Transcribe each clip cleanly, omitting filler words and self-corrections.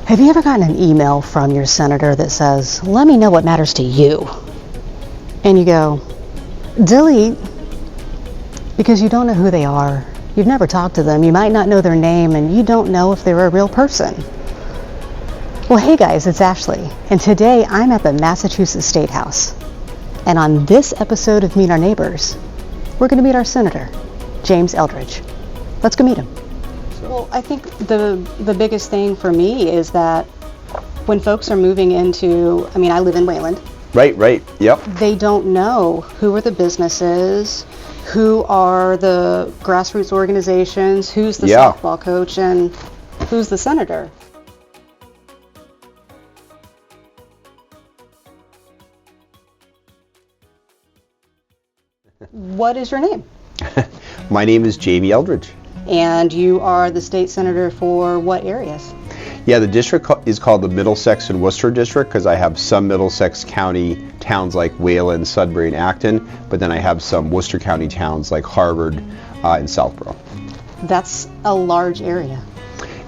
Have you ever gotten an email from your senator that says, "Let me know what matters to you"? And you go, delete, because you don't know who they are. You've never talked to them. You might not know their name, and you don't know if they're a real person. Well, hey guys, it's Ashley, and today I'm at the Massachusetts State House. And on this episode of Meet Our Neighbors, we're going to meet our senator, James Eldridge. Let's go meet him. Well, I think the biggest thing for me is that when folks are moving into, I live in Wayland. Right, yep. They don't know who are the businesses, who are the grassroots organizations, who's the softball coach, and who's the senator. What is your name? My name is Jamie Eldridge. And you are the state senator for what areas? Yeah, the district is called the Middlesex and Worcester District because I have some Middlesex County towns like Wayland, Sudbury, and Acton, but then I have some Worcester County towns like Harvard and Southborough. That's a large area.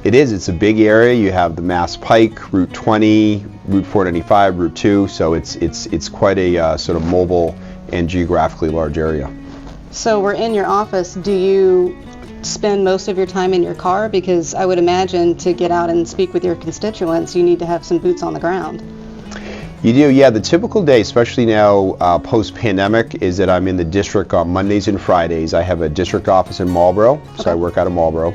It is. It's a big area. You have the Mass Pike, Route 20, Route 495, Route 2, so it's quite a sort of mobile and geographically large area. So we're in your office. Do you spend most of your time in your car? Because I would imagine to get out and speak with your constituents, you need to have some boots on the ground. You do, yeah. The typical day, especially now post-pandemic, is that I'm in the district on Mondays and Fridays. I have a district office in Marlborough, so I work out of Marlborough.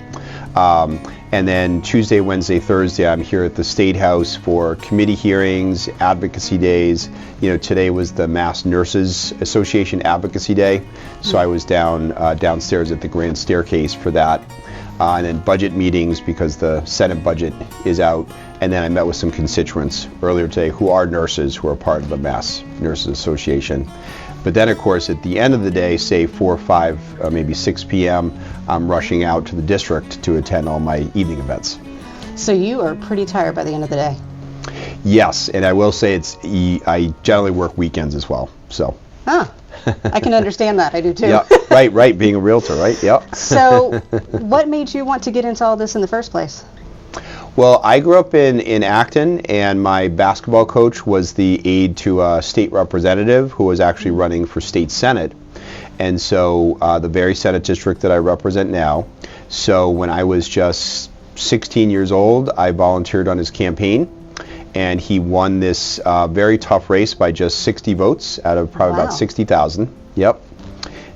And then Tuesday, Wednesday, Thursday, I'm here at the State House for committee hearings, advocacy days. You know, today was the Mass Nurses Association Advocacy Day, so I was downstairs at the Grand Staircase for that. And then budget meetings because the Senate budget is out. And then I met with some constituents earlier today who are nurses, who are part of the Mass Nurses Association. But then, of course, at the end of the day, say 4 or 5, maybe 6 p.m., I'm rushing out to the district to attend all my evening events. So you are pretty tired by the end of the day. Yes, and I will say I generally work weekends as well. So. I can understand that. I do too. Yeah, right. Being a realtor, right? Yeah. So, what made you want to get into all this in the first place? Well, I grew up in Acton, and my basketball coach was the aide to a state representative who was actually running for state senate. And so the very Senate district that I represent now. So when I was just 16 years old, I volunteered on his campaign, and he won this very tough race by just 60 votes out of probably about 60,000. Yep.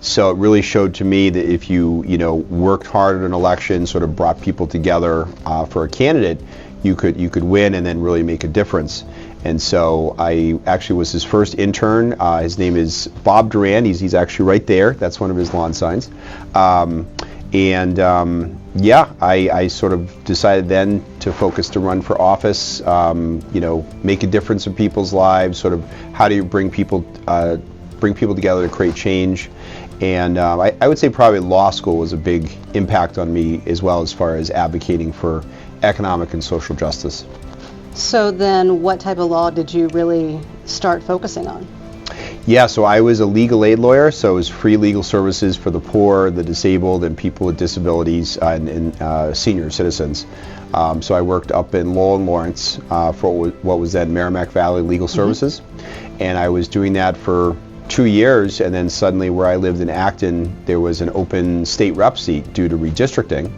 So it really showed to me that if you worked hard at an election, sort of brought people together for a candidate, you could win and then really make a difference. And so I actually was his first intern. His name is Bob Duran. He's actually right there. That's one of his lawn signs. I sort of decided then to focus to run for office, make a difference in people's lives, sort of how do you bring people together to create change. And I would say probably law school was a big impact on me as well as far as advocating for economic and social justice. So then what type of law did you really start focusing on? Yeah, so I was a legal aid lawyer, so it was free legal services for the poor, the disabled, and people with disabilities and senior citizens. So I worked up in Lowell and Lawrence for what was then Merrimack Valley Legal Services, and I was doing that for 2 years, and then suddenly where I lived in Acton, there was an open state rep seat due to redistricting,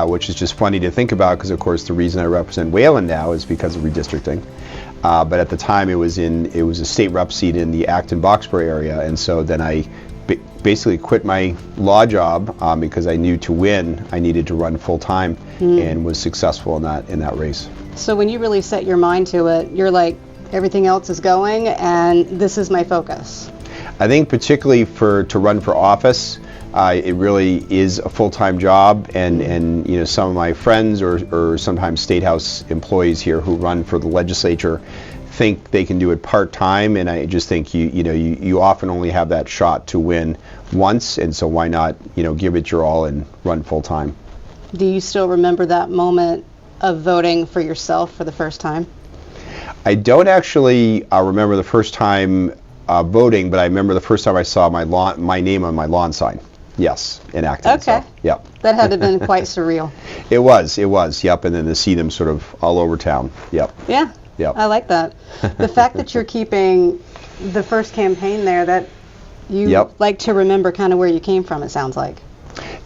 which is just funny to think about because, of course, the reason I represent Wayland now is because of redistricting. But at the time, it was a state rep seat in the Acton-Boxborough area, and so then I basically quit my law job because I knew to win I needed to run full time, and was successful in that race. So when you really set your mind to it, you're like, everything else is going, and this is my focus. I think particularly to run for office, it really is a full-time job, and some of my friends or sometimes State House employees here who run for the legislature think they can do it part-time, and I just think you often only have that shot to win once, and so why not give it your all and run full-time. Do you still remember that moment of voting for yourself for the first time? I don't actually remember the first time voting, but I remember the first time I saw my name on my lawn sign. Yes, in Acton. Okay. So, yep. That had to have been quite surreal. It was, yep, and then to see them sort of all over town, yep. Yeah, Yep. I like that. The fact that you're keeping the first campaign there, that you Yep. like to remember kind of where you came from, it sounds like.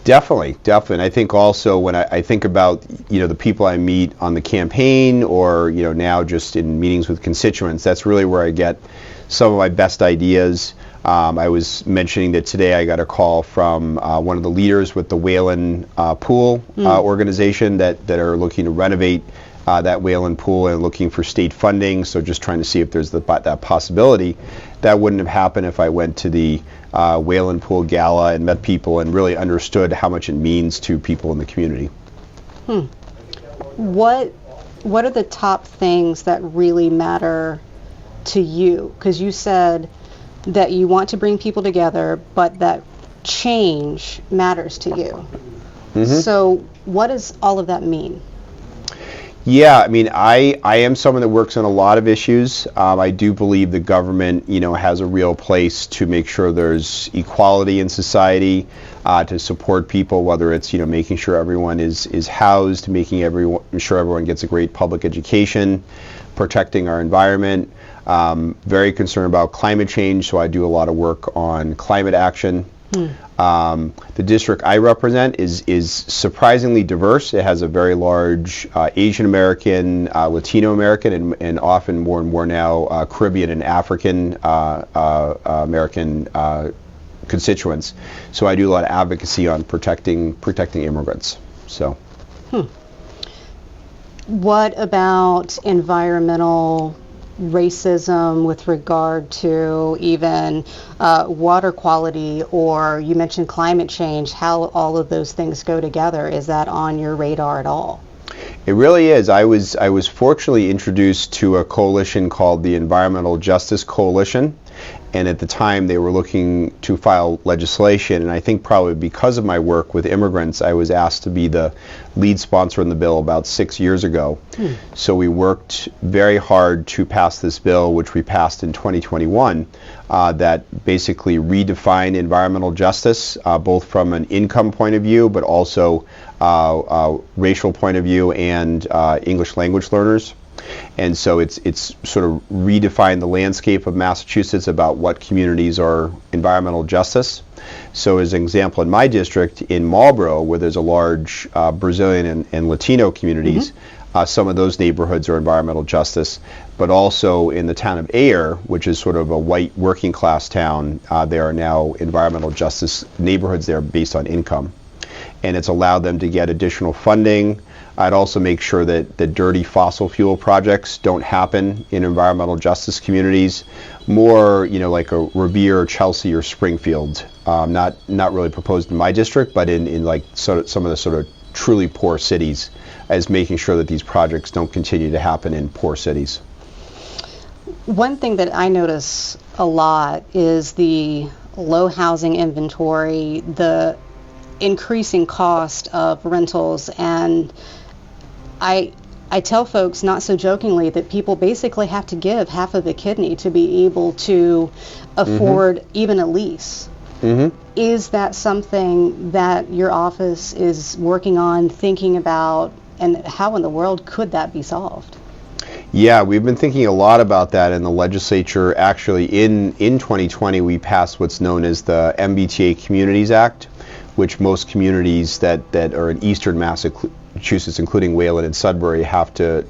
Definitely. And I think also when I think about, the people I meet on the campaign or, now just in meetings with constituents, that's really where I get some of my best ideas. I was mentioning that today I got a call from one of the leaders with the Whalen Pool organization that are looking to renovate that Whalen Pool and looking for state funding. So just trying to see if there's that possibility. That wouldn't have happened if I went to the Whalen Pool Gala and met people and really understood how much it means to people in the community. What are the top things that really matter to you? Because you said that you want to bring people together, but that change matters to you. So what does all of that mean? Yeah, I mean, I am someone that works on a lot of issues. I do believe the government, has a real place to make sure there's equality in society, to support people, whether it's, making sure everyone is housed, making sure everyone gets a great public education, protecting our environment. Very concerned about climate change, so I do a lot of work on climate action. The district I represent is surprisingly diverse. It has a very large Asian American, Latino American, and often more and more now Caribbean and African American constituents. So I do a lot of advocacy on protecting immigrants. So. What about environmental racism with regard to even water quality, or you mentioned climate change, how all of those things go together? Is that on your radar at all? It really is. I was fortunately introduced to a coalition called the Environmental Justice Coalition, and at the time they were looking to file legislation, and I think probably because of my work with immigrants, I was asked to be the lead sponsor in the bill about 6 years ago. So we worked very hard to pass this bill, which we passed in 2021, that basically redefined environmental justice, both from an income point of view, but also racial point of view and English language learners. And so it's sort of redefined the landscape of Massachusetts about what communities are environmental justice. So as an example, in my district, in Marlborough, where there's a large Brazilian and Latino communities, some of those neighborhoods are environmental justice. But also in the town of Ayer, which is sort of a white working class town, there are now environmental justice neighborhoods there based on income. And it's allowed them to get additional funding. I'd also make sure that the dirty fossil fuel projects don't happen in environmental justice communities. More, like a Revere, Chelsea, or Springfield. Not really proposed in my district, but in like some of the sort of truly poor cities, as making sure that these projects don't continue to happen in poor cities. One thing that I notice a lot is the low housing inventory, the increasing cost of rentals, and I tell folks, not so jokingly, that people basically have to give half of a kidney to be able to afford even a lease. Is that something that your office is working on, thinking about, and how in the world could that be solved? Yeah, we've been thinking a lot about that in the legislature. Actually, in 2020, we passed what's known as the MBTA Communities Act, which most communities that are in eastern Massachusetts, including Wayland and Sudbury, have to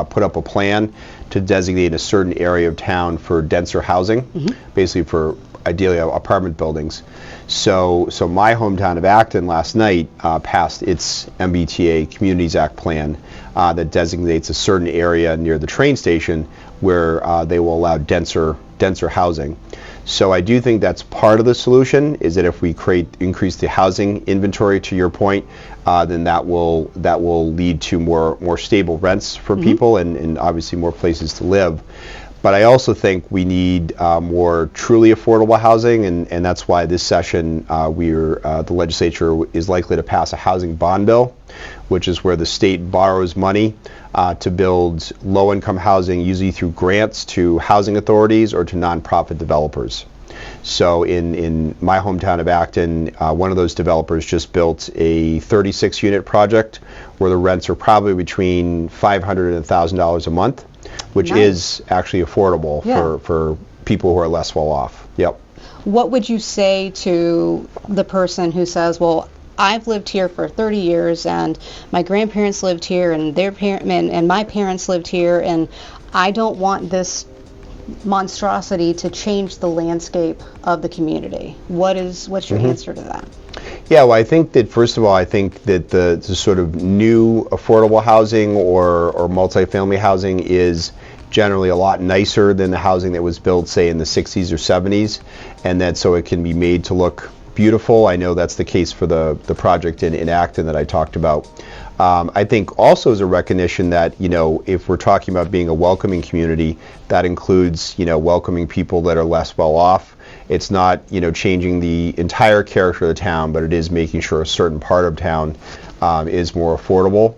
put up a plan to designate a certain area of town for denser housing, basically for ideally apartment buildings. So my hometown of Acton last night passed its MBTA Communities Act plan that designates a certain area near the train station where they will allow denser housing. So I do think that's part of the solution, is that if we increase the housing inventory, to your point, then that will lead to more stable rents for people and obviously more places to live. But I also think we need more truly affordable housing, and that's why this session the legislature is likely to pass a housing bond bill, which is where the state borrows money to build low-income housing, usually through grants to housing authorities or to nonprofit developers. So in my hometown of Acton, one of those developers just built a 36-unit project where the rents are probably between $500 and $1,000 a month, which Nice. is actually affordable for people who are less well off. Yep. What would you say to the person who says, well, I've lived here for 30 years and my grandparents lived here and their and my parents lived here, and I don't want this monstrosity to change the landscape of the community. What's your answer to that? Yeah, well, I think that, first of all, I think that the sort of new affordable housing or multifamily housing is generally a lot nicer than the housing that was built, say, in the 60s or 70s, and that so it can be made to look beautiful. I know that's the case for the project in Acton that I talked about. I think also as a recognition that, if we're talking about being a welcoming community, that includes, welcoming people that are less well off. It's not, changing the entire character of the town, but it is making sure a certain part of town is more affordable.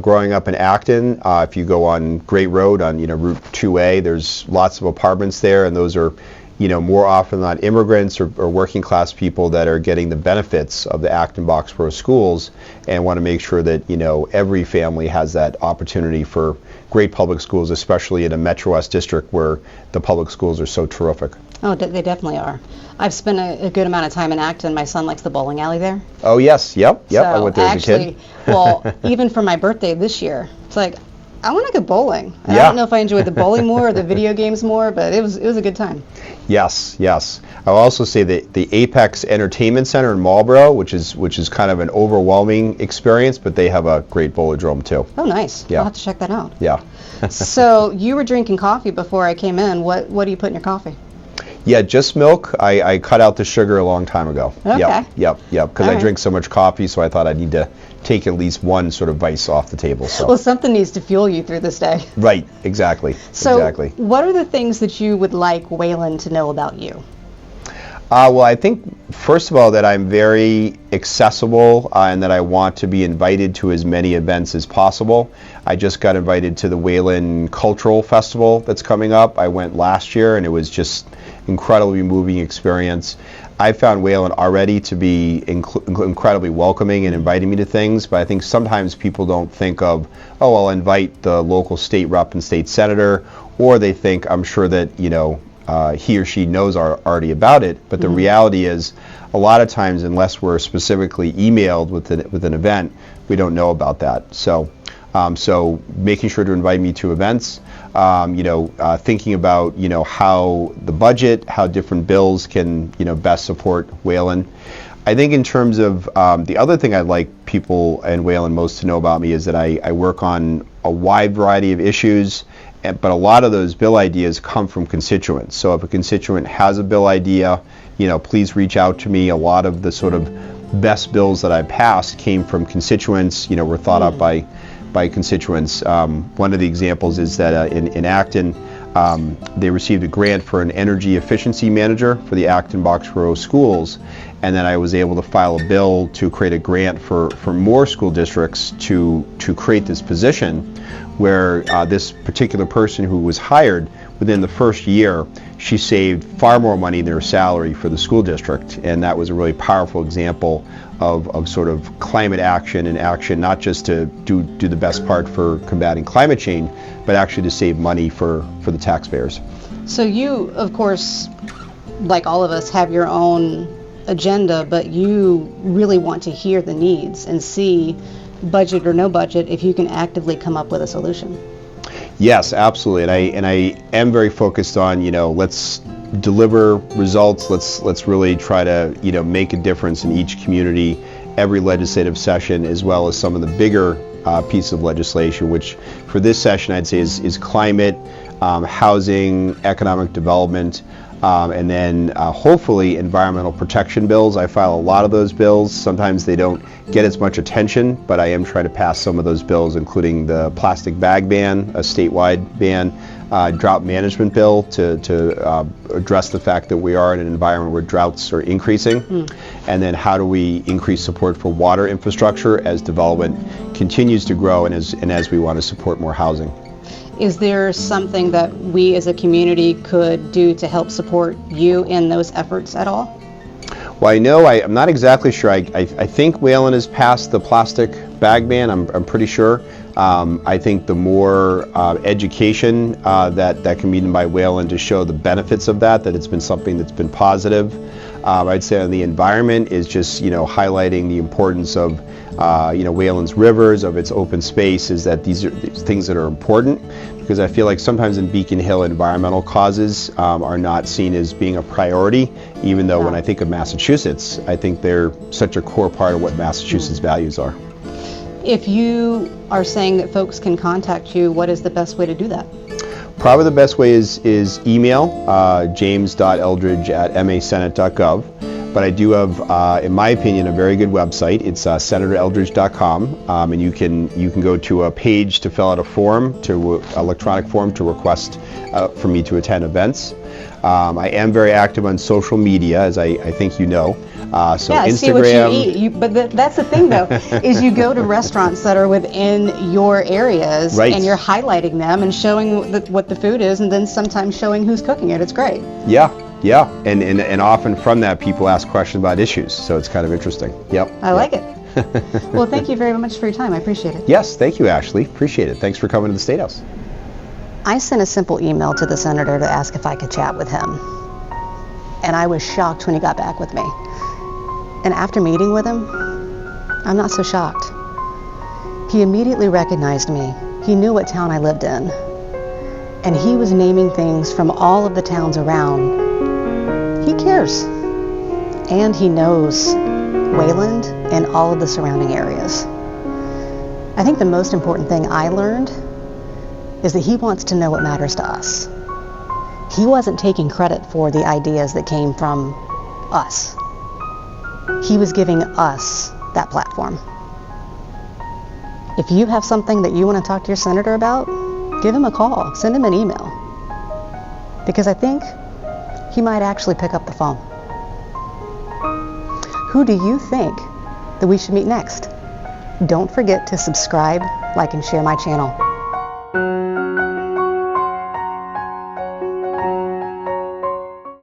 Growing up in Acton, if you go on Great Road on, Route 2A, there's lots of apartments there, and those are, more often than not immigrants or working class people that are getting the benefits of the Acton-Boxborough schools, and want to make sure that, every family has that opportunity for great public schools, especially in a Metro West district where the public schools are so terrific. Oh, they definitely are. I've spent a good amount of time in Acton. My son likes the bowling alley there. Oh, yes. Yep. So I went there as a kid. Well, even for my birthday this year, it's like, I want to go bowling. And Yeah. I don't know if I enjoyed the bowling more or the video games more, but it was a good time. Yes. I'll also say that the Apex Entertainment Center in Marlboro, which is kind of an overwhelming experience, but they have a great bowlodrome too. Oh, nice. Yeah. I'll have to check that out. Yeah. So you were drinking coffee before I came in. What do you put in your coffee? Yeah, just milk. I cut out the sugar a long time ago. Okay. Yep. Because All I right. drink so much coffee, so I thought I'd need to take at least one sort of vice off the table. So. Well, something needs to fuel you through this day. Right. Exactly. So Exactly. what are the things that you would like Waylon to know about you? Well, I think, first of all, that I'm very accessible and that I want to be invited to as many events as possible. I just got invited to the Wayland Cultural Festival that's coming up. I went last year, and it was just incredibly moving experience. I found Wayland already to be incredibly welcoming and inviting me to things, but I think sometimes people don't think of, oh, I'll invite the local state rep and state senator, or they think, I'm sure that, he or she knows already about it, but the reality is a lot of times, unless we're specifically emailed with an event, we don't know about that. So making sure to invite me to events, thinking about, how the budget, how different bills can, best support Wayland. I think in terms of the other thing I'd like people in Wayland most to know about me is that I work on a wide variety of issues, but a lot of those bill ideas come from constituents. So if a constituent has a bill idea, please reach out to me. A lot of the sort of best bills that I passed came from constituents, were thought up by constituents. One of the examples is that in Acton, they received a grant for an energy efficiency manager for the Acton-Boxborough schools, and then I was able to file a bill to create a grant for more school districts to create this position where this particular person who was hired, within the first year, she saved far more money than her salary for the school district, and that was a really powerful example of sort of climate action and action, not just to do the best part for combating climate change, but actually to save money for the taxpayers. So you, of course, like all of us, have your own agenda, but you really want to hear the needs and see, budget or no budget, if you can actively come up with a solution. Yes, absolutely, and I am very focused on, let's deliver results. Let's really try to, make a difference in each community, every legislative session, as well as some of the bigger pieces of legislation, which for this session I'd say is climate, housing, economic development, and then hopefully environmental protection bills. I file a lot of those bills. Sometimes they don't get as much attention, but I am trying to pass some of those bills, including the plastic bag ban, a statewide ban, drought management bill to address the fact that we are in an environment where droughts are increasing, and then how do we increase support for water infrastructure as development continues to grow and as we want to support more housing. Is there something that we as a community could do to help support you in those efforts at all? Well, I know, I'm not exactly sure. I think Wayland has passed the plastic bag ban. I'm pretty sure. I think the more education that can be done by Wayland to show the benefits of that it's been something that's been positive. I'd say on the environment is just, highlighting the importance of, Wayland's rivers, of its open space, is that these are things that are important, because I feel like sometimes in Beacon Hill environmental causes are not seen as being a priority, even though when I think of Massachusetts, I think they're such a core part of what Massachusetts values are. If you are saying that folks can contact you, what is the best way to do that? Probably the best way is email, james.eldridge@masenate.gov. But I do have, in my opinion, a very good website. It's senatoreldridge.com, and you can go to a page to fill out a form, electronic form to request for me to attend events. I am very active on social media, as I think you know. So yeah, I Instagram. see what you eat. But that's the thing, though, is you go to restaurants that are within your areas, Right. and you're highlighting them and showing what the food is, and then sometimes showing who's cooking it. It's great. Yeah, and often from that people ask questions about issues, so it's kind of interesting. Yep. I like it. Well, thank you very much for your time. I appreciate it. Yes, thank you, Ashley. Appreciate it. Thanks for coming to the State House. I sent a simple email to the senator to ask if I could chat with him, and I was shocked when he got back with me. And after meeting with him, I'm not so shocked. He immediately recognized me. He knew what town I lived in, and he was naming things from all of the towns around. He cares, and he knows Wayland and all of the surrounding areas. I think the most important thing I learned is that he wants to know what matters to us. He wasn't taking credit for the ideas that came from us. He was giving us that platform. If you have something that you want to talk to your senator about, give him a call, send him an email, because I think he might actually pick up the phone. Who do you think that we should meet next? Don't forget to subscribe, like, and share my channel.